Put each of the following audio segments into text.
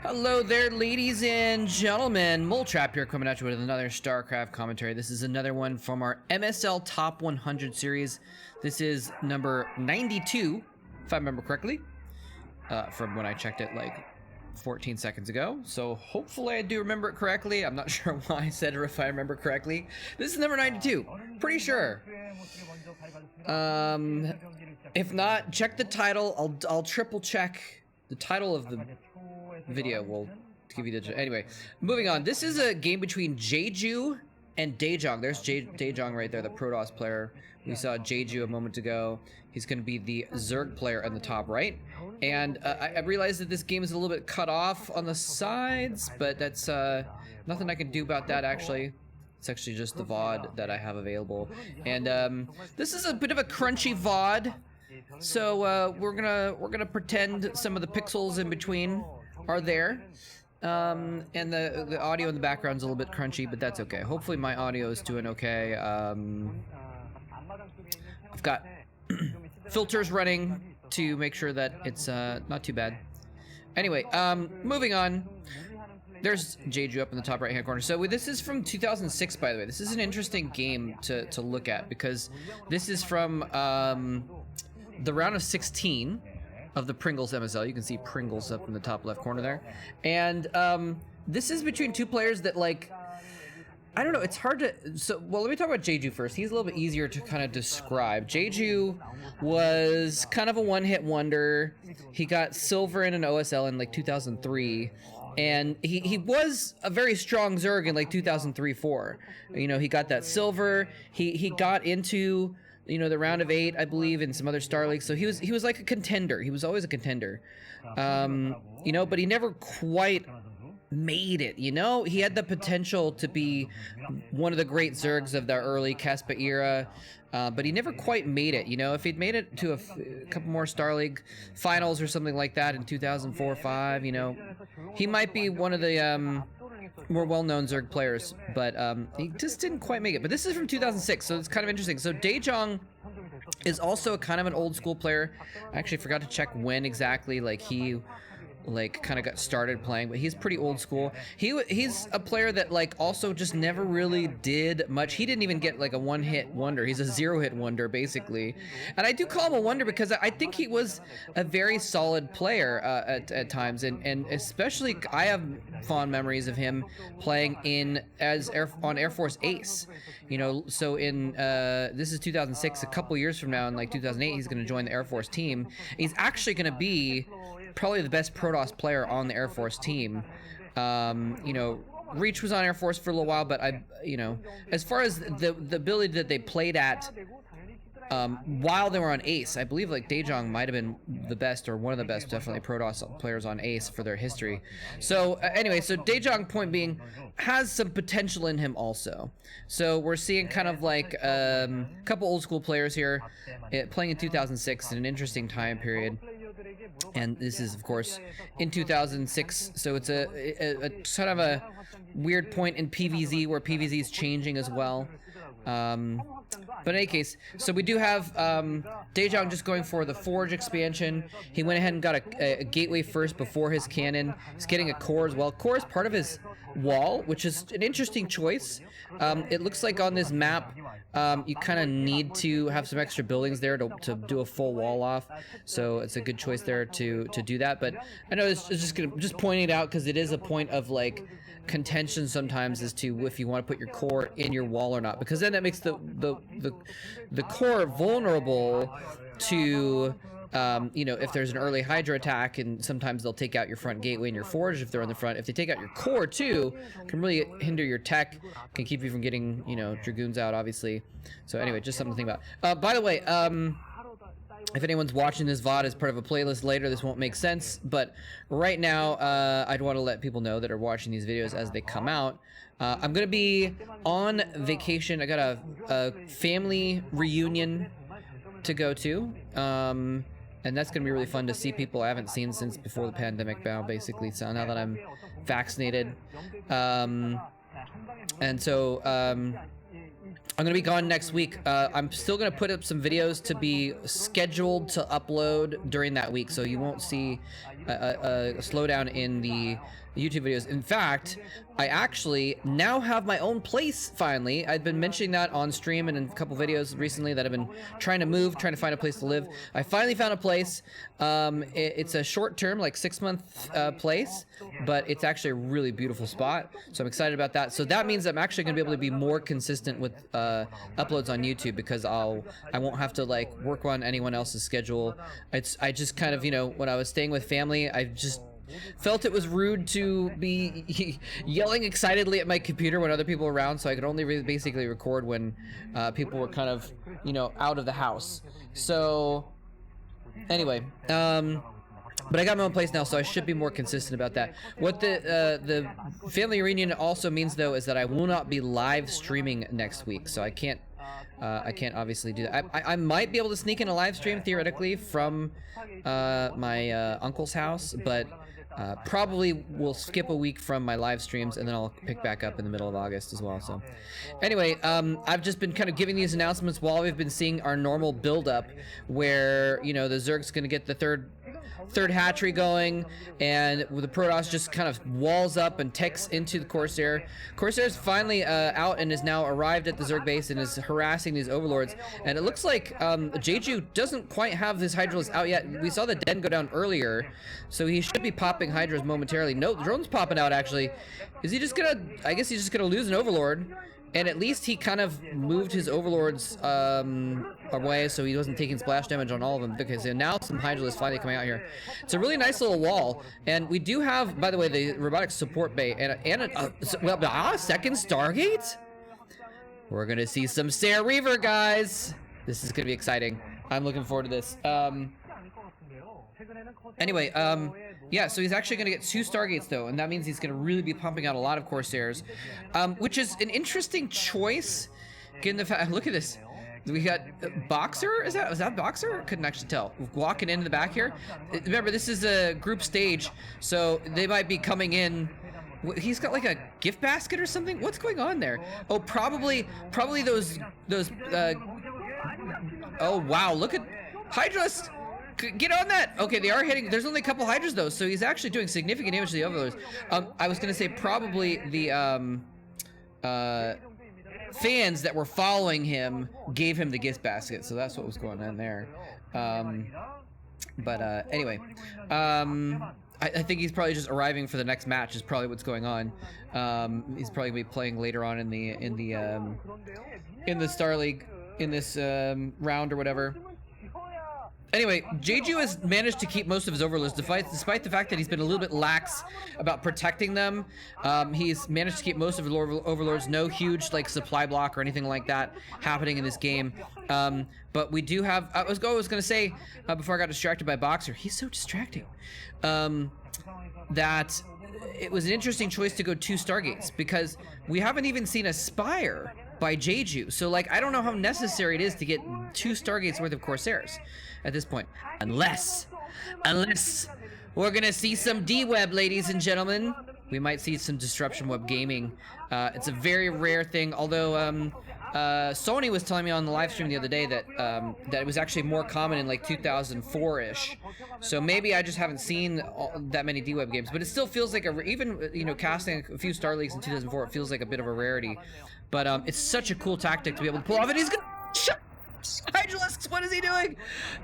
Hello there, ladies and gentlemen. Moletrap here, coming at you with another StarCraft commentary. This is another one from our MSL Top 100 series. This is number 92, if I remember correctly, from when I checked it like 14 seconds ago. So hopefully I do remember it correctly. I'm not sure why I said it if I remember correctly. This is number 92, pretty sure. If not, check the title. I'll triple check the title of the video. Will give you the anyway. Moving on. This is a game between Jeju and DaezanG. There's DaezanG right there, the Protoss player. We saw Jeju a moment ago. He's going to be the Zerg player on the top right. And I realize that this game is a little bit cut off on the sides, but that's nothing I can do about that actually. It's actually just the VOD that I have available. And this is a bit of a crunchy VOD. So we're gonna pretend some of the pixels in between are there, and the audio in the background is a little bit crunchy, but that's okay. Hopefully my audio is doing okay. I've got filters running to make sure that it's not too bad. Anyway, moving on. There's Jeju up in the top right hand corner. So this is from 2006, by the way. This is an interesting game to look at because this is from the round of 16 of the Pringles MSL. You can see Pringles up in the top left corner there. And this is between two players that, like, I don't know, it's hard to... well, let me talk about Jeju first. He's a little bit easier to kind of describe. Jeju was kind of a one-hit wonder. He got silver in an OSL in, like, 2003. And he was a very strong Zerg in, like, 2003-4. You know, he got that silver. He got into... you know, the round of 8, I believe, in some other Star Leagues. So he was like a contender. He was always a contender. You know, but he never quite made it, you know? He had the potential to be one of the great Zergs of the early Caspa era, but he never quite made it, you know? If he'd made it to a couple more Star League finals or something like that in 2004-5, you know, he might be one of the more well-known Zerg players, but he just didn't quite make it. But this is from 2006, so it's kind of interesting. So DaezanG is also kind of an old school player. I actually forgot to check when exactly he kind of got started playing, but he's pretty old school. He's a player that also just never really did much. He didn't even get like a one-hit wonder. He's a zero-hit wonder basically, and I do call him a wonder because I think he was a very solid player at times, and especially I have fond memories of him playing on Air Force Ace. You know, so in this is 2006. A couple years from now, in like 2008, he's going to join the Air Force team. He's actually going to be probably the best Protoss player on the Air Force team. You know, Reach was on Air Force for a little while, but you know, as far as the ability that they played at while they were on Ace, I believe like DaezanG might have been the best, or one of the best, definitely Protoss players on Ace for their history. So anyway, so DaezanG, point being, has some potential in him also. So we're seeing kind of like a couple old school players here playing in 2006 in an interesting time period. And this is, of course, in 2006, so it's a sort of a weird point in PvZ where PvZ is changing as well. But in any case, so we do have DaezanG just going for the Forge expansion. He went ahead and got a gateway first before his cannon. He's getting a core as well. Core is part of his wall, which is an interesting choice. It looks like on this map, you kind of need to have some extra buildings there to do a full wall off. So it's a good choice there to do that. But I know it's just pointing it out because it is a point of like contention sometimes as to if you want to put your core in your wall or not, because then that makes the core vulnerable to you know, if there's an early Hydra attack, and sometimes they'll take out your front gateway and your Forge if they're on the front. If they take out your core too, can really hinder your tech, can keep you from getting, you know, Dragoons out, obviously. So anyway, just something to think about. By the way, if anyone's watching this VOD as part of a playlist later, this won't make sense, but right now I'd want to let people know that are watching these videos as they come out. I'm gonna be on vacation. I got a family reunion to go to, and that's gonna be really fun to see people I haven't seen since before the pandemic now, basically. So now that I'm vaccinated, and so I'm gonna be gone next week. I'm still gonna put up some videos to be scheduled to upload during that week, so you won't see a slowdown in the YouTube videos. In fact, I actually now have my own place finally. I've been mentioning that on stream and in a couple videos recently that I've been trying to move, trying to find a place to live. I finally found a place. It's a short-term, like 6-month place, but it's actually a really beautiful spot. So I'm excited about that. So that means I'm actually gonna be able to be more consistent with uploads on YouTube because I won't have to like work on anyone else's schedule. I just kind of, you know, when I was staying with family, I just felt it was rude to be yelling excitedly at my computer when other people were around, so I could only basically record when people were kind of, you know, out of the house. So anyway, but I got my own place now, so I should be more consistent about that. What the family reunion also means, though, is that I will not be live streaming next week, so I can't obviously do that. I might be able to sneak in a live stream theoretically from my uncle's house, but probably will skip a week from my live streams, and then I'll pick back up in the middle of August as well. So anyway, I've just been kind of giving these announcements while we've been seeing our normal build-up, where, you know, the Zerg's gonna get the third hatchery going, and the Protoss just kind of walls up and takes into the Corsair. Corsair's finally out and has now arrived at the Zerg base and is harassing these overlords, and it looks like Jeju doesn't quite have his Hydras out yet. We saw the Den go down earlier, so he should be popping Hydras momentarily. No, the drone's popping out actually. Is he just gonna, I guess he's just gonna lose an Overlord, and at least he kind of moved his Overlords away so he wasn't taking splash damage on all of them. Okay, so now some Hydra is finally coming out here. It's a really nice little wall, and we do have, by the way, the robotics support bay and a second Stargate? We're gonna see some Sarah Reaver, guys. This is gonna be exciting. I'm looking forward to this. Anyway, yeah, so he's actually going to get 2 Stargates, though, and that means he's going to really be pumping out a lot of Corsairs, which is an interesting choice, given the fact, look at this. We got Boxer? Was that Boxer? Couldn't actually tell. Walking into the back here. Remember, this is a group stage, so they might be coming in. He's got like a gift basket or something? What's going on there? Oh, probably those, oh, wow, look at Hydras! Get on that! Okay, they are hitting. There's only a couple Hydras though, so he's actually doing significant damage to the Overlords. I was gonna say probably the fans that were following him gave him the gift basket, so that's what was going on there. Anyway, I think he's probably just arriving for the next match. Is probably what's going on. He's probably gonna be playing later on in the Star League in this round or whatever. Anyway, Jeju has managed to keep most of his Overlords, despite the fact that he's been a little bit lax about protecting them. He's managed to keep most of his Overlords, no huge like supply block or anything like that happening in this game. But we do have, I was gonna say, before I got distracted by Boxer, he's so distracting, that it was an interesting choice to go 2 Stargates, because we haven't even seen a Spire by Jeju. So like, I don't know how necessary it is to get 2 Stargates worth of Corsairs at this point, unless we're gonna see some D-Web, ladies and gentlemen. We might see some Disruption Web gaming. It's a very rare thing, although Sony was telling me on the live stream the other day that that it was actually more common in like 2004-ish. So maybe I just haven't seen that many D-Web games, but it still feels like even, you know, casting a few Star Leagues in 2004, it feels like a bit of a rarity. But it's such a cool tactic to be able to pull off, and he's gonna shut Hydralisks. What is he doing?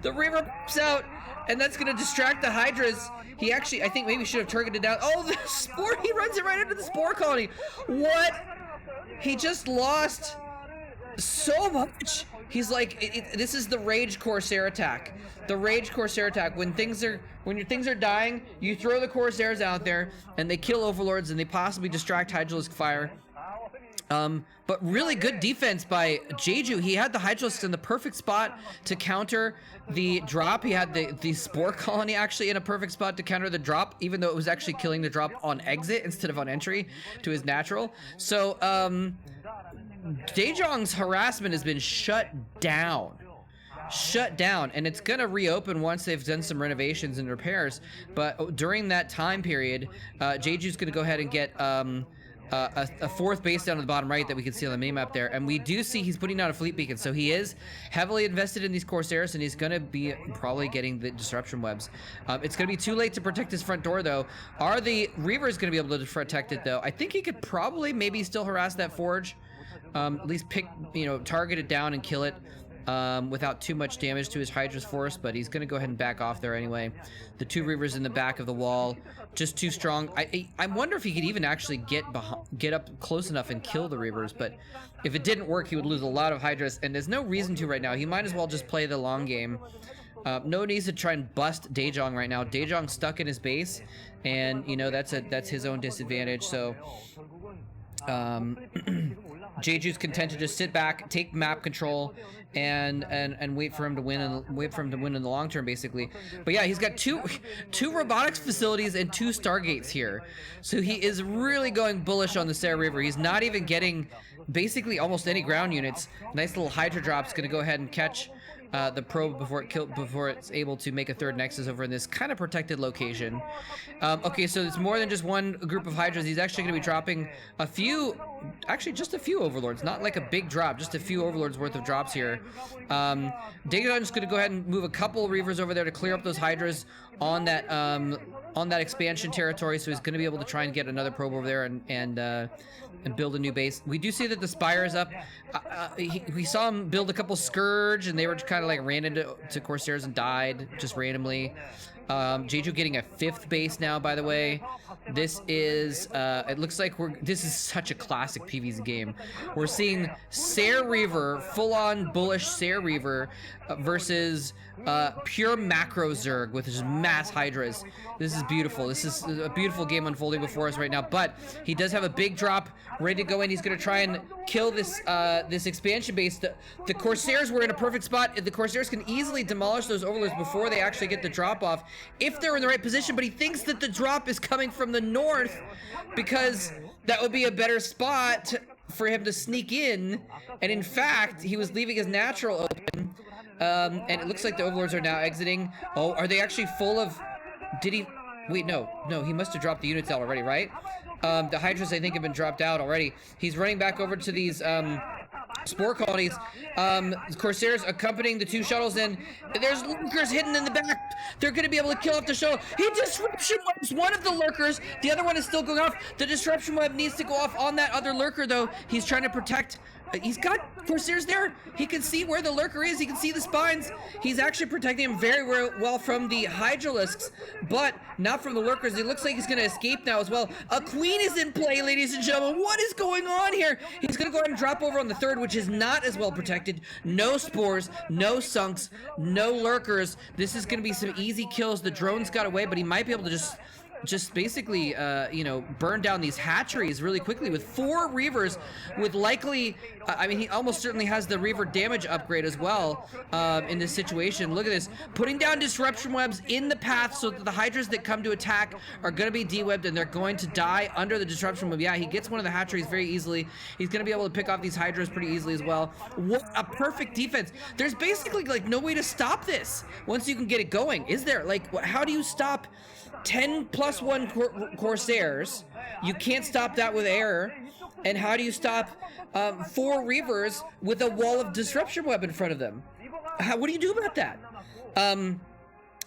The Reaver pops out, and that's gonna distract the Hydras. He actually, I think, maybe should have targeted down. Oh, the Spore! He runs it right into the Spore colony. What? He just lost so much. He's like, this is the Rage Corsair attack. The Rage Corsair attack. When your things are dying, you throw the Corsairs out there, and they kill Overlords, and they possibly distract Hydralisk fire. But really good defense by Jeju. He had the Hydralisks in the perfect spot to counter the drop. He had the Spore colony actually in a perfect spot to counter the drop, even though it was actually killing the drop on exit instead of on entry to his natural. So, DaezanG's harassment has been shut down, and it's gonna reopen once they've done some renovations and repairs. But during that time period, Jeju's gonna go ahead and get a fourth base down at the bottom right that we can see on the minimap there, and we do see he's putting down a fleet beacon, so he is heavily invested in these Corsairs, and he's gonna be probably getting the disruption webs. It's gonna be too late to protect his front door though. Are the Reavers gonna be able to protect it though? I think he could probably maybe still harass that forge, at least pick, you know, target it down and kill it. Without too much damage to his Hydra's force, but he's gonna go ahead and back off there anyway. The two Reavers in the back of the wall, just too strong. I wonder if he could even actually get up close enough and kill the Reavers, but if it didn't work, he would lose a lot of Hydras, and there's no reason to right now. He might as well just play the long game. No need to try and bust DaezanG right now. DaezanG's stuck in his base, and you know that's his own disadvantage. So Jeju's content to just sit back, take map control, and wait for him to win in the long term, basically. But yeah, he's got two robotics facilities and 2 Stargates here, so he is really going bullish on the Sarah Reaver. He's not even getting basically almost any ground units. Nice little Hydra drop's gonna go ahead and catch the probe before it's able to make a third nexus over in this kind of protected location. Okay, so it's more than just one group of Hydras. He's actually going to be dropping a few, actually just a few Overlords, not like a big drop, just a few Overlords worth of drops here. DaezanG's going to go ahead and move a couple Reavers over there to clear up those Hydras on that expansion territory, so he's going to be able to try and get another probe over there and build a new base. We do see that the Spire is up. We saw him build a couple Scourge, and they were kind of like ran into Corsairs and died just randomly. Jeju getting a 5th base now, by the way. This is, it looks like this is such a classic PvZ game. We're seeing Sarah Reaver, full-on bullish Sarah Reaver versus pure macro Zerg with his mass Hydras. This is beautiful. This is a beautiful game unfolding before us right now, but he does have a big drop ready to go in. He's going to try and kill this this expansion base. The Corsairs were in a perfect spot. The Corsairs can easily demolish those Overlords before they actually get the drop off if they're in the right position, but he thinks that the drop is coming from the north because that would be a better spot for him to sneak in, and in fact, he was leaving his natural open. And it looks like the Overlords are now exiting. Oh, are they actually full of... Did he... Wait, no, he must have dropped the units out already, right? The Hydras, I think, have been dropped out already. He's running back over to these spore colonies. Corsairs accompanying the 2 shuttles in. There's lurkers hidden in the back. They're going to be able to kill off the shuttle. He disruption webs one of the lurkers. The other one is still going off. The disruption web needs to go off on that other lurker, though. He's trying to protect... He's got Corsairs there. He can see where the lurker is. He can see the spines. He's actually protecting him very well from the Hydralisks, but not from the lurkers. It looks like he's going to escape now as well. A queen is in play, ladies and gentlemen. What is going on here? He's going to go ahead and drop over on the 3rd, which is not as well protected. No spores, no sunks, no lurkers. This is going to be some easy kills. The drones got away, but he might be able to just basically, you know, burn down these hatcheries really quickly with 4 Reavers with likely, I mean, he almost certainly has the Reaver damage upgrade as well in this situation. Look at this, putting down disruption webs in the path so that the Hydras that come to attack are going to be de-webbed and they're going to die under the disruption web. Yeah, he gets one of the hatcheries very easily. He's going to be able to pick off these Hydras pretty easily as well. What a perfect defense. There's basically like no way to stop this once you can get it going, is there? Like, how do you stop 10+1 Corsairs? You can't stop that with air. And how do you stop 4 Reavers with a wall of disruption web in front of them? What do you do about that?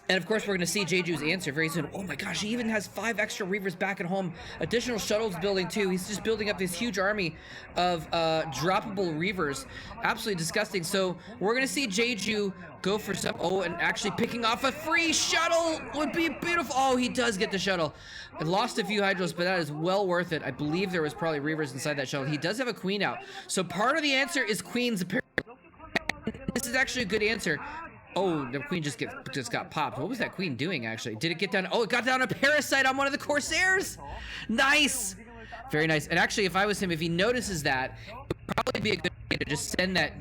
And of course, we're going to see Jeju's answer very soon. Oh my gosh, he even has 5 extra Reavers back at home. Additional shuttles building too. He's just building up this huge army of droppable Reavers. Absolutely disgusting. So we're going to see Jeju go for some... Oh, and actually picking off a free shuttle would be beautiful. Oh, he does get the shuttle. I lost a few Hydros, but that is well worth it. I believe there was probably Reavers inside that shuttle. He does have a queen out. So part of the answer is queens, apparently. This is actually a good answer. Oh, the queen just got popped. What was that queen doing, actually? Did it get down? Oh, it got down a parasite on one of the Corsairs. Nice. Very nice. And actually, if I was him, if he notices that, it would probably be a good idea to just send that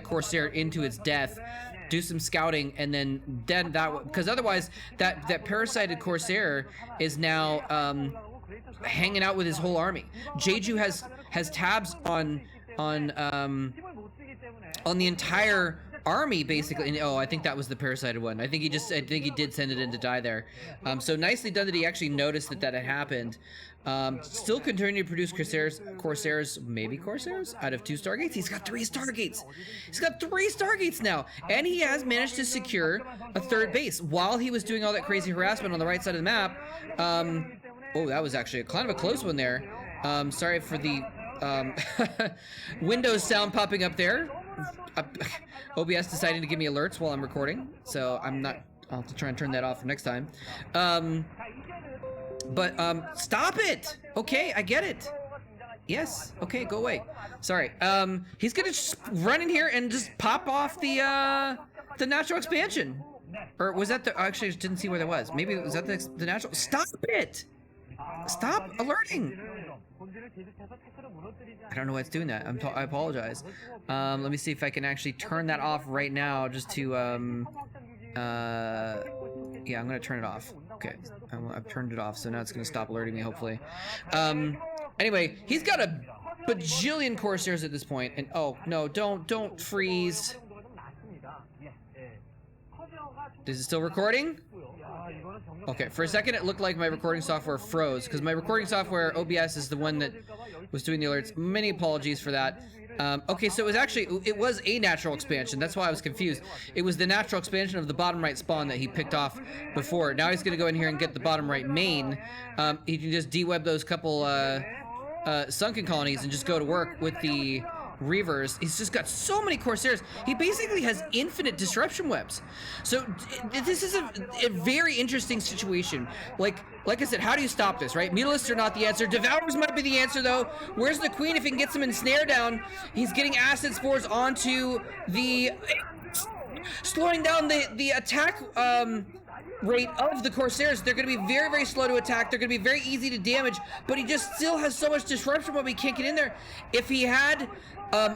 Corsair into its death, do some scouting, and then that, because otherwise that parasited Corsair is now hanging out with his whole army. Jeju has tabs on the entire army basically. And, oh, I think that was the parasited one. I think he did send it in to die there. So nicely done that he actually noticed that had happened. Still continuing to produce Corsairs, maybe Corsairs out of 2 Stargates. He's got 3 Stargates. He's got 3 Stargates now, and he has managed to secure a 3rd base while he was doing all that crazy harassment on the right side of the map. Oh, that was actually kind of a close one there. Sorry for the Windows sound popping up there. OBS deciding to give me alerts while I'm recording, so I'll have to try and turn that off for next time. Stop it! Okay, I get it. Yes, okay, go away. Sorry. He's gonna just run in here and just pop off the natural expansion. Or was that the, actually I just didn't see where that was. Maybe, was that the natural? Stop it! Stop alerting! I don't know why it's doing that. I apologize. Let me see if I can actually turn that off right now just to, yeah, I'm gonna turn it off. Okay, I've turned it off, so now it's gonna stop alerting me, hopefully. Anyway, he's got a bajillion Corsairs at this point, and oh, no, don't freeze. Is it still recording? Okay, for a second it looked like my recording software froze, because my recording software, OBS, is the one that was doing the alerts. Many apologies for that. Okay, so it was a natural expansion. That's why I was confused. It was the natural expansion of the bottom right spawn that he picked off before. Now he's gonna go in here and get the bottom right main. He can just de-web those couple sunken colonies and just go to work with the Reavers. He's just got so many Corsairs. He basically has infinite disruption webs. So this is a very interesting situation. Like I said, how do you stop this, right? Mutalisks are not the answer. Devourers might be the answer, though. Where's the Queen if he can get some ensnare down? He's getting acid spores onto the... slowing down the attack rate of the Corsairs. They're going to be very, very slow to attack. They're going to be very easy to damage, but he just still has so much disruption when he can't get in there. If he had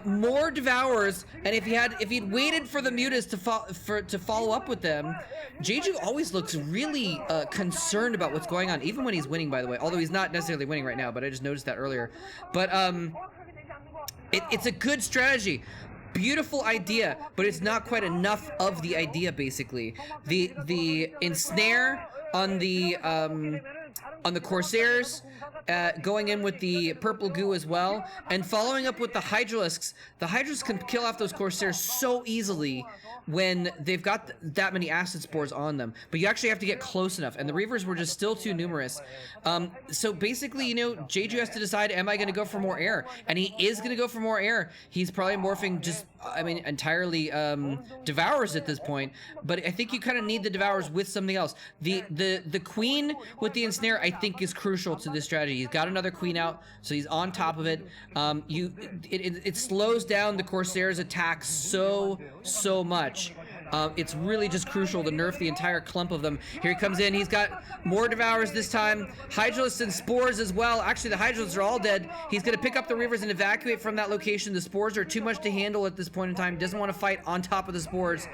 more Devourers, and if he'd waited for the Mutas to follow up with them, Jeju always looks really concerned about what's going on, even when he's winning, by the way. Although he's not necessarily winning right now, but I just noticed that earlier. But it's a good strategy. Beautiful idea, but it's not quite enough of the idea, basically. The ensnare on the Corsairs, going in with the purple goo as well, and following up with the Hydralisks. The Hydralisks can kill off those Corsairs so easily when they've got that many acid spores on them, but you actually have to get close enough, and the Reavers were just still too numerous. So basically, you know, Jeju has to decide, am I going to go for more air? And he is going to go for more air. He's probably morphing just, I mean, entirely Devourers at this point, but I think you kind of need the Devourers with something else. The Queen with the ensnare, I think, is crucial to this strategy. He's got another Queen out, so he's on top of it. It slows down the Corsairs' attack so much. It's really just crucial to nerf the entire clump of them. Here he comes in. He's got more Devourers this time. Hydralisks and Spores as well. Actually, the Hydralisks are all dead. He's going to pick up the Reavers and evacuate from that location. The Spores are too much to handle at this point in time. He doesn't want to fight on top of the Spores,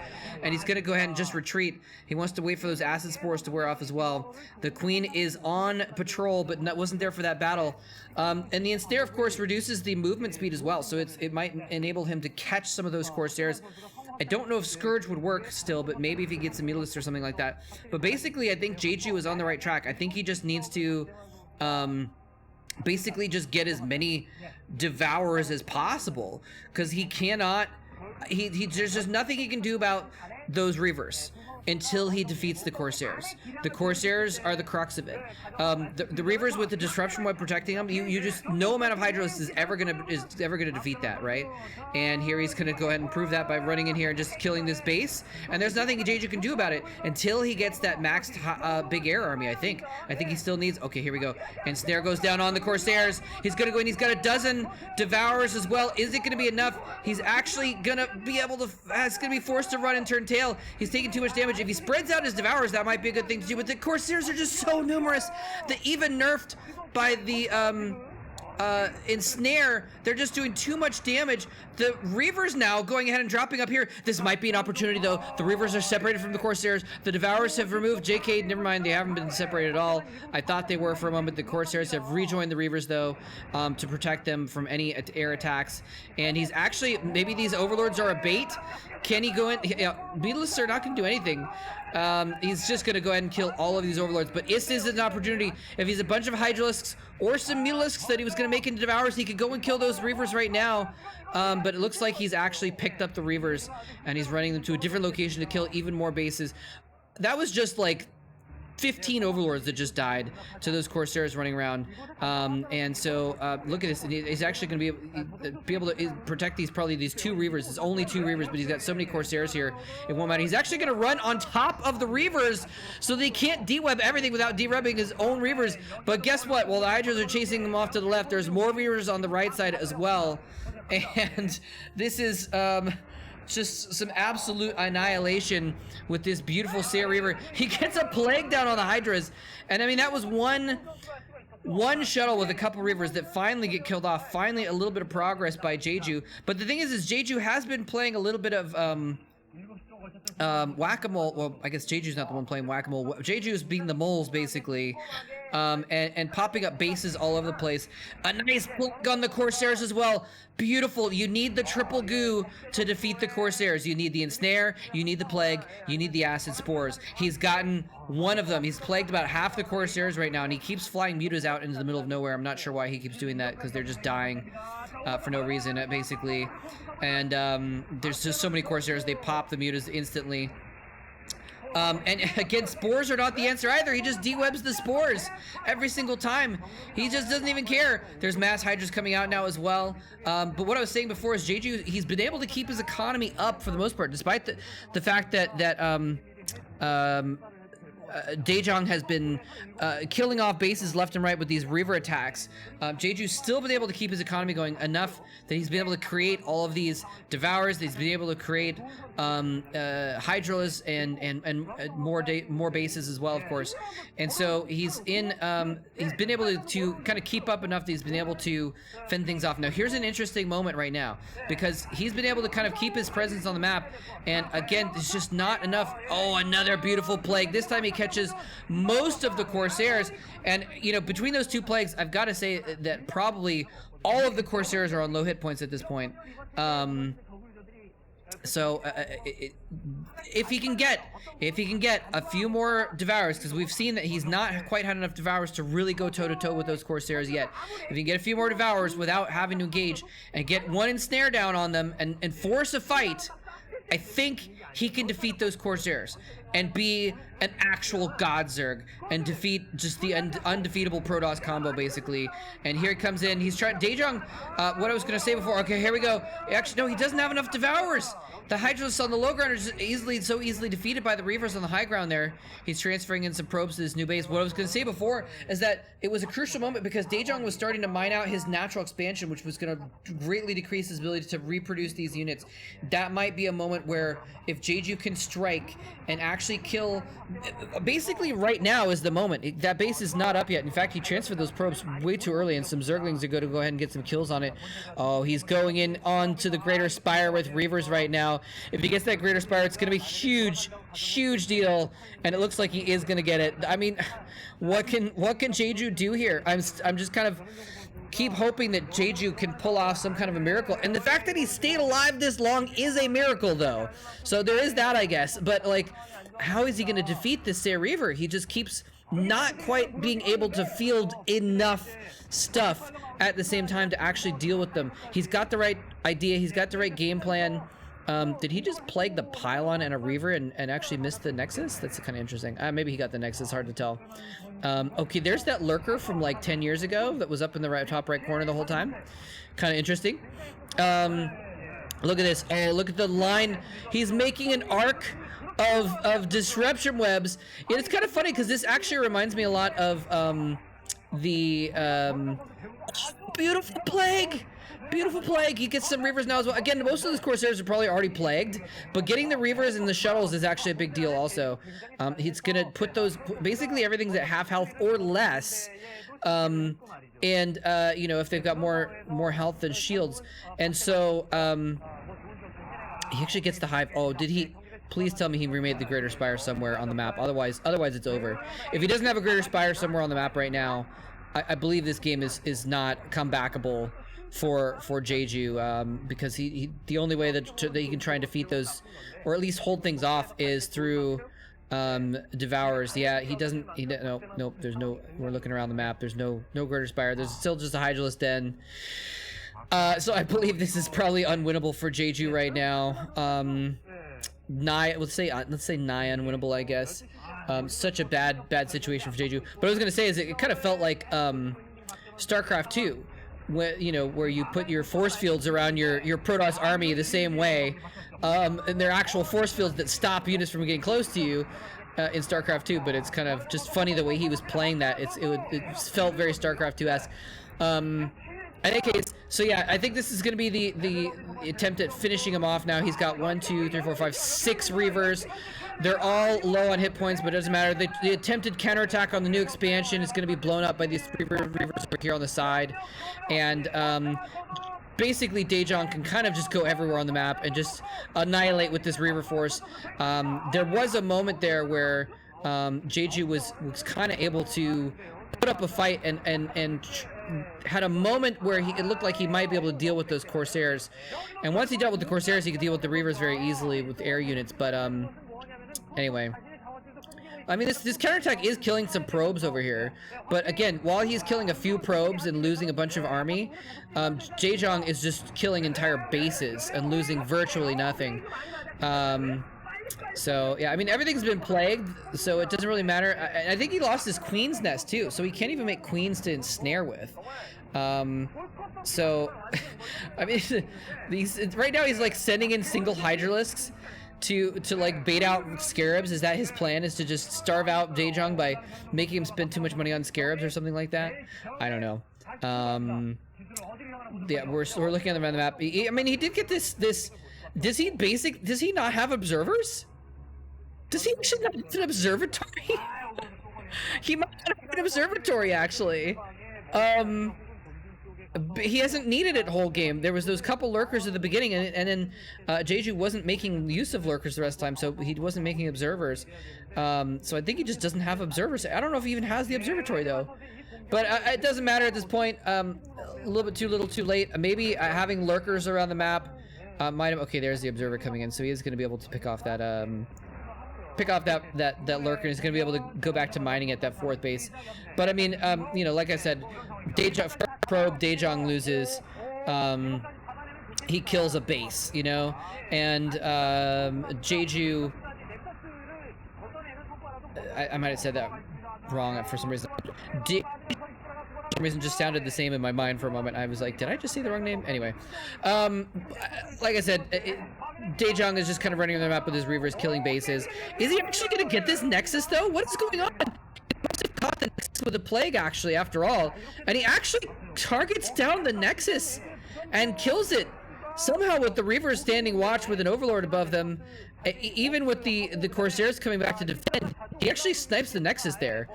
and he's going to go ahead and just retreat. He wants to wait for those acid spores to wear off as well. The Queen is on patrol, but wasn't there for that battle. And the ensnare, of course, reduces the movement speed as well, so it might enable him to catch some of those Corsairs. I don't know if Scourge would work still, but maybe if he gets a Mutalist or something like that. But basically, I think Jeju is on the right track. I think he just needs to basically just get as many Devourers as possible, because he cannot... there's just nothing he can do about those Reavers until he defeats the Corsairs. The Corsairs are the crux of it. The Reavers with the disruption web protecting them, you just, no amount of Hydralisks is ever gonna defeat that, right? And here he's gonna go ahead and prove that by running in here and just killing this base. And there's nothing Jeju can do about it until he gets that maxed big air army, I think. I think he still needs, okay, here we go. And Snare goes down on the Corsairs. He's gonna go in, he's got a dozen Devourers as well. Is it gonna be enough? He's actually gonna be able to, it's gonna be forced to run and turn tail. He's taking too much damage. If he spreads out his Devourers, that might be a good thing to do, but the Corsairs are just so numerous that even nerfed by the ensnare, they're just doing too much damage. The Reavers now going ahead and dropping up here. This might be an opportunity though. The Reavers are separated from the Corsairs. The Devourers have removed JK. Never mind, they haven't been separated at all. I thought they were for a moment. The Corsairs have rejoined the Reavers though, to protect them from any air attacks. And he's actually, maybe these Overlords are a bait. Can he go in? Beetleists are not going to do anything. He's just going to go ahead and kill all of these Overlords. But this is an opportunity. If he's a bunch of Hydralisks or some Mutalisks that he was going to make into Devourers, he could go and kill those Reavers right now. But it looks like he's actually picked up the Reavers and he's running them to a different location to kill even more bases. That was just like 15 Overlords that just died to those Corsairs running around. And so look at this. He's actually going to be able to protect these, probably these 2 Reavers. It's only 2 Reavers, but he's got so many Corsairs here. It won't matter. He's actually going to run on top of the Reavers so they can't de-web everything without de-webbing his own Reavers. But guess what? While the Hydras are chasing them off to the left, there's more Reavers on the right side as well. And this is just some absolute annihilation with this beautiful Seer Reaver. He gets a plague down on the Hydras, and I mean that was one shuttle with a couple Reavers that finally get killed off. Finally, a little bit of progress by Jeju. But the thing is Jeju has been playing a little bit of whack-a-mole. Well, I guess Jeju's not the one playing whack-a-mole. Jeju's being the moles basically, and popping up bases all over the place. A nice plug on the Corsairs as well. Beautiful. You need the triple goo to defeat the Corsairs. You need the ensnare, you need the plague, you need the acid spores. He's gotten one of them. He's plagued about half the Corsairs right now, and he keeps flying mutas out into the middle of nowhere. I'm not sure why he keeps doing that, because they're just dying for no reason, basically. And there's just so many Corsairs, they pop the mutas instantly. And again, spores are not the answer either. He just de-webs the spores every single time. He just doesn't even care. There's mass Hydras coming out now as well. But what I was saying before is Jeju, he's been able to keep his economy up for the most part, despite the fact that DaezanG has been killing off bases left and right with these Reaver attacks. Jeju's still been able to keep his economy going enough that he's been able to create all of these Devourers. He's been able to create Hydralis and more bases as well, of course. And so he's been able to kind of keep up enough that he's been able to fend things off. Now here's an interesting moment right now, because he's been able to kind of keep his presence on the map, and again, it's just not enough. Oh, another beautiful plague. This time he catches most of the Corsairs, and you know, between those 2 plagues, I've got to say that probably all of the Corsairs are on low hit points at this point. So if he can get a few more Devourers, because we've seen that he's not quite had enough Devourers to really go toe-to-toe with those Corsairs yet. If he can get a few more Devourers without having to engage and get one ensnare down on them and force a fight, I think he can defeat those Corsairs and be an actual God Zerg and defeat just the undefeatable Protoss combo, basically. And here he comes in. He's trying. DaezanG, what I was going to say before. Okay, here we go. Actually, no, he doesn't have enough Devourers. The Hydralis on the low ground are just so easily defeated by the Reavers on the high ground there. He's transferring in some probes to this new base. What I was going to say before is that it was a crucial moment because DaezanG was starting to mine out his natural expansion, which was going to greatly decrease his ability to reproduce these units. That might be a moment where if Jeju can strike and actually kill, basically right now is the moment. That base is not up yet. In fact, he transferred those probes way too early, and some Zerglings are going to go ahead and get some kills on it. Oh, he's going in onto the Greater Spire with Reavers right now. If he gets that Greater Spire, it's going to be huge, huge deal, and it looks like he is going to get it. I mean, what can Jeju do here? I'm just kind of keep hoping that Jeju can pull off some kind of a miracle. And the fact that he stayed alive this long is a miracle, though. So there is that, I guess. But, like, how is he going to defeat this Seer Reaver? He just keeps not quite being able to field enough stuff at the same time to actually deal with them. He's got the right idea. He's got the right game plan. Did he just plague the Pylon and a Reaver and actually miss the Nexus? That's kind of interesting. Maybe he got the Nexus, hard to tell. Okay, there's that lurker from like 10 years ago that was up in the top right corner the whole time. Kind of interesting. Look at this. Oh, look at the line. He's making an arc of disruption webs. It's kind of funny because this actually reminds me a lot of the beautiful plague. Beautiful plague. He gets some reavers now as well. Again, most of those Corsairs are probably already plagued, but getting the reavers and the shuttles is actually a big deal also. He's gonna put those, basically everything's at half health or less. You know, if they've got more health than shields. And so he actually gets the hive. Oh, did he? Please tell me he remade the Greater Spire somewhere on the map. Otherwise it's over. If he doesn't have a Greater Spire somewhere on the map right now, I believe this game is not comebackable for Jeju, because the only way that he can try and defeat those, or at least hold things off, is through Devourers. Yeah, nope, there's no, we're looking around the map, there's no Greater Spire, there's still just a Hydralisk Den. So I believe this is probably unwinnable for Jeju right now. Let's say nigh unwinnable, I guess. Such a bad situation for Jeju. But I was gonna say is it kind of felt like StarCraft 2, where you put your force fields around your Protoss army the same way, and they're actual force fields that stop units from getting close to you in StarCraft 2. But it's kind of just funny the way he was playing that. It felt very StarCraft 2-esque. In any case, so yeah, I think this is going to be the attempt at finishing him off now. He's got 1, 2, 3, 4, 5, 6 Reavers. They're all low on hit points, but it doesn't matter. The attempted counterattack on the new expansion is going to be blown up by these Reavers over here on the side. And basically, DaezanG can kind of just go everywhere on the map and just annihilate with this Reaver force. There was a moment there where Jeju was kind of able to put up a fight and had a moment where it looked like he might be able to deal with those Corsairs. And once he dealt with the Corsairs, he could deal with the Reavers very easily with air units. But anyway, I mean, this counterattack is killing some probes over here. But again, while he's killing a few probes and losing a bunch of army, DaezanG is just killing entire bases and losing virtually nothing. So yeah, I mean, everything's been plagued, so it doesn't really matter. I think he lost his Queen's Nest too, so he can't even make queens to ensnare with. So I mean, right now he's like sending in single Hydralisks to like bait out Scarabs. Is that his plan? Is to just starve out DaezanG by making him spend too much money on Scarabs or something like that? I don't know. Yeah, we're looking at the map. I mean, he did get this. Does he not have observers? Does he actually not have an observatory? He might not have an observatory, actually. He hasn't needed it whole game. There was those couple lurkers at the beginning, and then Jeju wasn't making use of lurkers the rest of the time, so he wasn't making observers. So I think he just doesn't have observers. I don't know if he even has the observatory, though. But it doesn't matter at this point. A little bit too little too late. Maybe having lurkers around the map might have... Okay, there's the observer coming in, so he is going to be able to pick off that that lurker, and he's going to be able to go back to mining at that 4th base. But I mean, like I said, first probe, DaezanG loses. He kills a base, and Jeju... I might have said that wrong for some reason. For some reason just sounded the same in my mind for a moment. I was like, did I just say the wrong name? Anyway, like I said, DaezanG is just kind of running on the map with his Reavers, killing bases. Is he actually going to get this Nexus, though? What is going on? He must have caught the Nexus with a plague, actually, after all. And he actually targets down the Nexus and kills it. Somehow with the Reavers standing watch with an Overlord above them, even with the Corsairs coming back to defend, he actually snipes the Nexus there.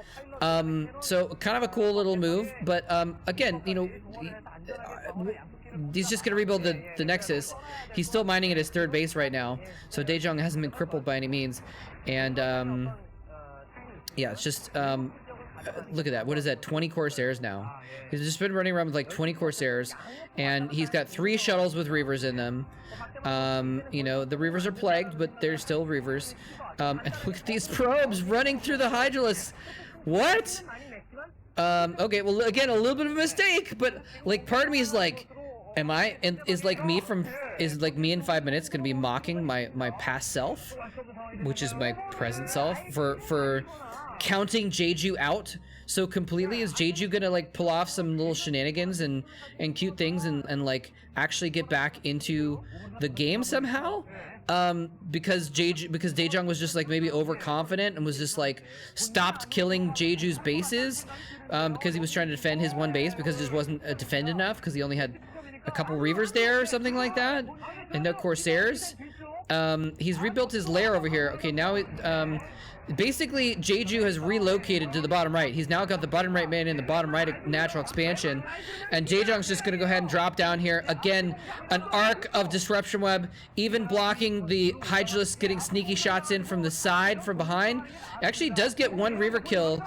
So kind of a cool little move, but again, he's just gonna rebuild the Nexus. He's still mining at his 3rd base right now, so DaezanG hasn't been crippled by any means. And yeah, it's just look at that. What is that? 20 Corsairs now. He's just been running around with like 20 Corsairs, and he's got 3 shuttles with Reavers in them. The Reavers are plagued, but they're still Reavers. And look at these probes running through the Hydralisks. What? Okay, well, again, a little bit of a mistake, but like part of me is like, Am I, and is like me in 5 minutes gonna be mocking my past self, which is my present self, for counting Jeju out so completely? Is Jeju gonna like pull off some little shenanigans and cute things and like actually get back into the game somehow? Because DaezanG was just like maybe overconfident and was just like stopped killing Jeju's bases because he was trying to defend his one base because it just wasn't defend enough because he only had a couple Reavers there or something like that, and no Corsairs. He's rebuilt his lair over here. Okay, now basically Jeju has relocated to the bottom right. He's now got the bottom right man in the bottom right natural expansion, and DaezanG's just gonna go ahead and drop down here again. An arc of disruption web, even blocking the Hydralisk getting sneaky shots in from the side, from behind. Actually does get one Reaver kill.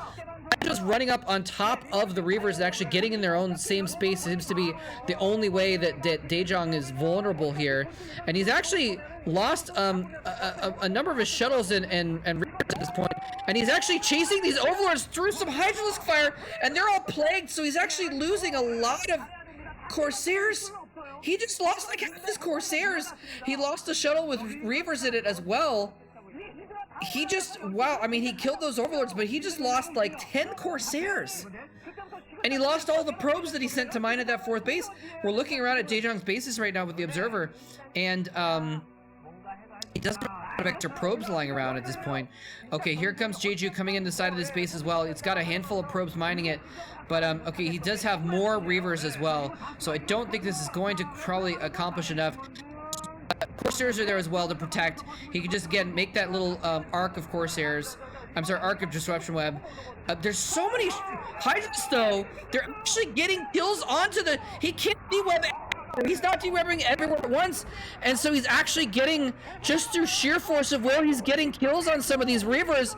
Just running up on top of the Reavers and actually getting in their own same space seems to be the only way that DaezanG is vulnerable here. And he's actually lost a number of his shuttles and Reavers at this point. And he's actually chasing these Overlords through some Hydralisk fire, and they're all plagued, so he's actually losing a lot of Corsairs. He just lost like half his Corsairs. He lost a shuttle with Reavers in it as well. He just, wow, I mean, he killed those Overlords, but he just lost like 10 Corsairs. And he lost all the probes that he sent to mine at that 4th base. We're looking around at DaezanG's bases right now with the Observer, and he doesn't have a lot of extra probes lying around at this point. Okay, here comes Jeju coming in the side of this base as well. It's got a handful of probes mining it, but okay, he does have more Reavers as well, so I don't think this is going to probably accomplish enough. Corsairs are there as well to protect. He can just, again, make that little arc of Corsairs. I'm sorry, arc of disruption web. There's so many Hydras, though. They're actually getting kills onto the... He can't de-web. He's not de-webbing everywhere at once. And so he's actually getting, just through sheer force of will, he's getting kills on some of these Reavers.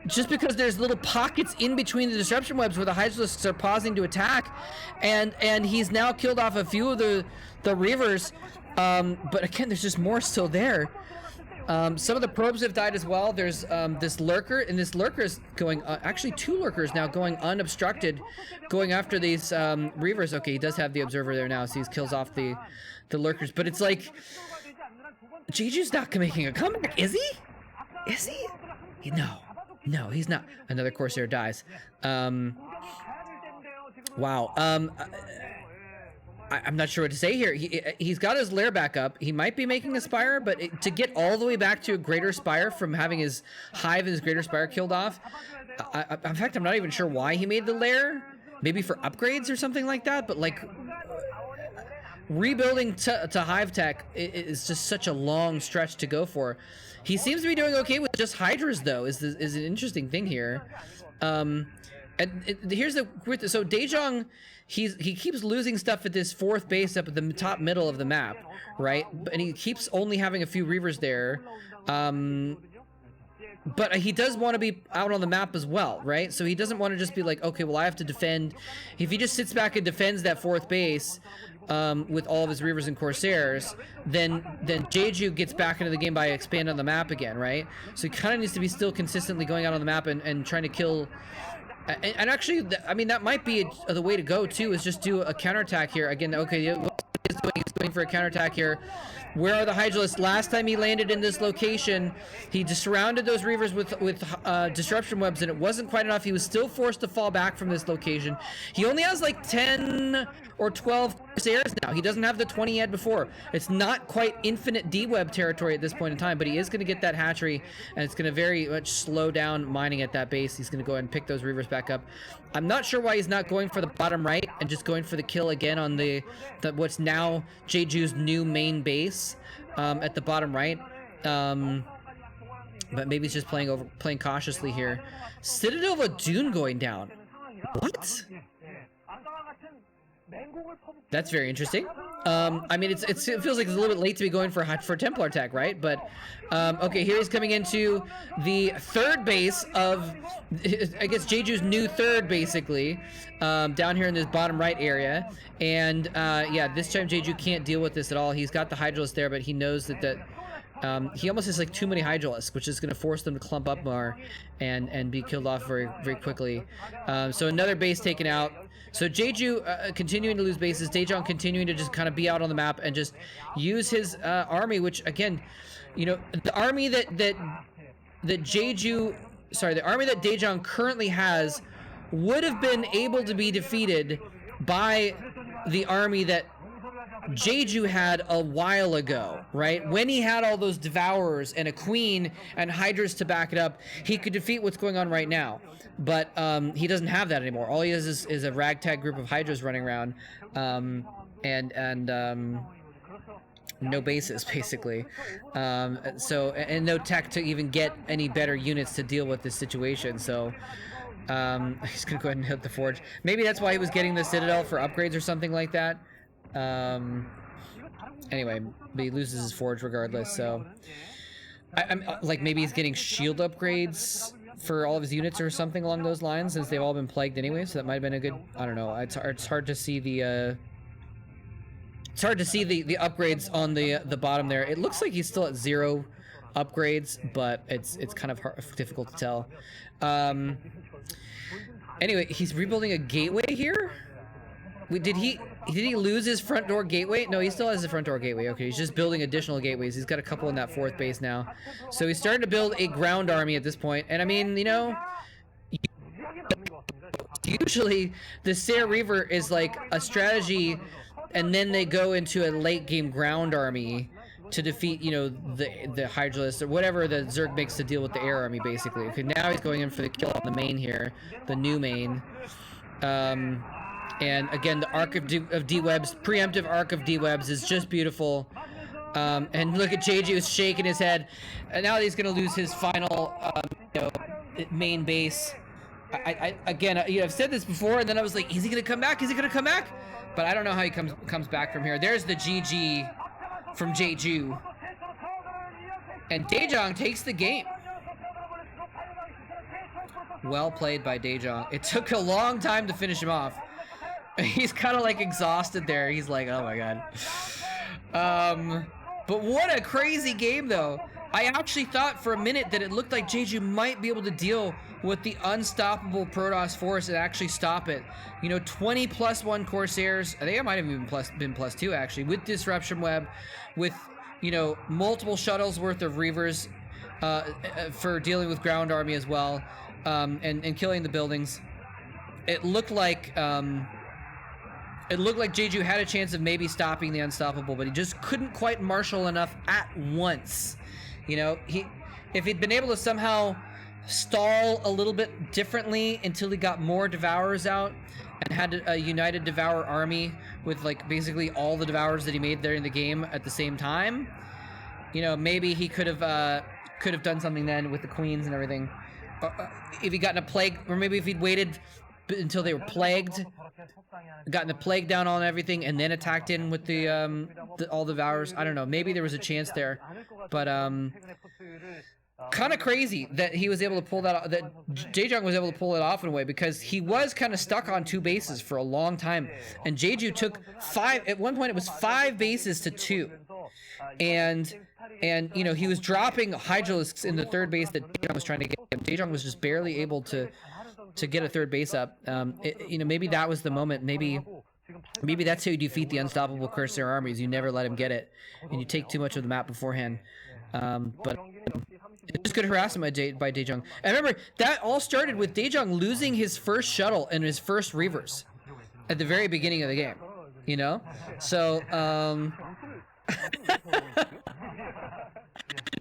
Just because there's little pockets in between the disruption webs where the Hydralisks are pausing to attack. And he's now killed off a few of the Reavers. But again, there's just more still there. Some of the probes have died as well. There's this lurker, and this lurker is going, actually 2 lurkers now going unobstructed, going after these Reavers. Okay, he does have the Observer there now, so he kills off the lurkers. But it's like, Jeju's not making a comeback, is he? Is he? No, he's not. Another Corsair dies. Wow. I'm not sure what to say here. He's got his lair back up. He might be making a Spire, but to get all the way back to a Greater Spire from having his Hive and his Greater Spire killed off, in fact, I'm not even sure why he made the lair. Maybe for upgrades or something like that, but like rebuilding to Hive tech is just such a long stretch to go for. He seems to be doing okay with just Hydras, though, is an interesting thing here. And here's the so DaezanG, he keeps losing stuff at this 4th base up at the top middle of the map, right? And he keeps only having a few Reavers there. But he does want to be out on the map as well, right? So he doesn't want to just be like, okay, well, I have to defend. If he just sits back and defends that 4th base with all of his Reavers and Corsairs, then Jeju gets back into the game by expanding on the map again, right? So he kind of needs to be still consistently going out on the map and trying to kill. And actually, I mean, that might be the way to go, too, is just do a counterattack here. Again, okay, he's going for a counterattack here. Where are the Hydralisks? Last time he landed in this location, he just surrounded those Reavers with disruption webs, and it wasn't quite enough. He was still forced to fall back from this location. He only has like 10 or 12 Corsairs now. He doesn't have the 20 he had before. It's not quite infinite D-web territory at this point in time, but he is going to get that hatchery, and it's going to very much slow down mining at that base. He's going to go ahead and pick those Reavers back up. I'm not sure why he's not going for the bottom right and just going for the kill again on the what's now Jeju's new main base at the bottom right. But maybe he's just playing cautiously here. Citadel of a Dune going down. What? That's very interesting. I mean, it feels like it's a little bit late to be going for Templar tech, right? But okay, here he's coming into the 3rd base of, I guess, Jeju's new 3rd, basically, down here in this bottom right area. And yeah, this time Jeju can't deal with this at all. He's got the Hydralisk there, but he knows that he almost has like too many Hydralisks, which is going to force them to clump up more and be killed off very, very quickly. So another base taken out. So Jeju continuing to lose bases, DaezanG continuing to just kind of be out on the map and just use his army, which again, you know, the army that DaezanG currently has would have been able to be defeated by the army that Jeju had a while ago, right? When he had all those Devourers and a Queen and Hydras to back it up, he could defeat what's going on right now. But he doesn't have that anymore. All he has is a ragtag group of Hydras running around, and no bases, basically. And no tech to even get any better units to deal with this situation, so... he's gonna go ahead and hit the forge. Maybe that's why he was getting the Citadel for upgrades or something like that. Anyway, but he loses his forge regardless, so... I'm like, maybe he's getting shield upgrades for all of his units or something along those lines, since they've all been plagued anyway, so that might have been a good... I don't know, it's hard to see the, It's hard to see the upgrades on the bottom there. It looks like he's still at 0 upgrades, but it's kind of difficult to tell. Anyway, he's rebuilding a gateway here? Did he lose his front door gateway? No, he still has the front door gateway. Okay, he's just building additional gateways. He's got a couple in that 4th base now. So he's starting to build a ground army at this point. And I mean, you know, usually the Sair Reaver is like a strategy, and then they go into a late game ground army to defeat, you know, the Hydralisk or whatever the Zerg makes to deal with the air army, basically. Okay, now he's going in for the kill on the main here, the new main. And again, the Arc of D-Webs, preemptive Arc of D-Webs is just beautiful. And look at Jeju is shaking his head. And now he's going to lose his final, you know, main base. Again, you know, I've said this before, and then I was like, is he going to come back? Is he going to come back? But I don't know how he comes back from here. There's the GG from Jeju. And DaezanG takes the game. Well played by DaezanG. It took a long time to finish him off. He's kind of like exhausted there. He's like, oh my god. But what a crazy game though. I actually thought for a minute that it looked like Jeju might be able to deal with the unstoppable Protoss force and actually stop it. You know, 20 +1 Corsairs. I think it might have even been +2 actually, with Disruption Web, with, you know, multiple shuttles worth of Reavers for dealing with ground army as well, and killing the buildings. It looked like Jeju had a chance of maybe stopping the unstoppable, but he just couldn't quite marshal enough at once. You know, if he'd been able to somehow stall a little bit differently until he got more Devourers out and had a united Devourer army with like basically all the Devourers that he made there in the game at the same time, you know, maybe he could have done something then with the queens and everything. If he'd gotten a plague, or maybe if he'd waited until they were plagued, gotten the plague down on everything, and then attacked in with all the Devourers. I don't know. Maybe there was a chance there, but kind of crazy that he was able to pull that off, that DaezanG was able to pull it off in a way, because he was kind of stuck on 2 bases for a long time, and Jeju took 5. At one point, it was 5 bases to 2, and you know, he was dropping Hydralisks in the 3rd base that DaezanG was trying to get him. DaezanG was just barely able to get a 3rd base up. You know, maybe that was the moment. Maybe that's how you defeat the unstoppable Corsair armies. You never let him get it, and you take too much of the map beforehand. But it's good harassment by DaezanG. And remember, that all started with DaezanG losing his first shuttle and his first Reavers at the very beginning of the game. You know, so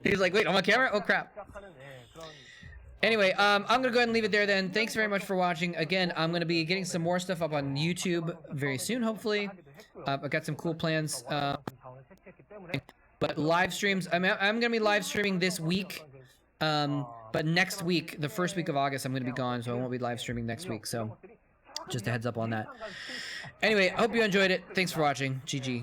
he's like, wait, I'm on camera? Oh crap. Anyway, I'm going to go ahead and leave it there then. Thanks very much for watching. Again, I'm going to be getting some more stuff up on YouTube very soon, hopefully. I've got some cool plans. But live streams, I'm going to be live streaming this week. But next week, the 1st week of August, I'm going to be gone, so I won't be live streaming next week. So just a heads up on that. Anyway, I hope you enjoyed it. Thanks for watching. GG.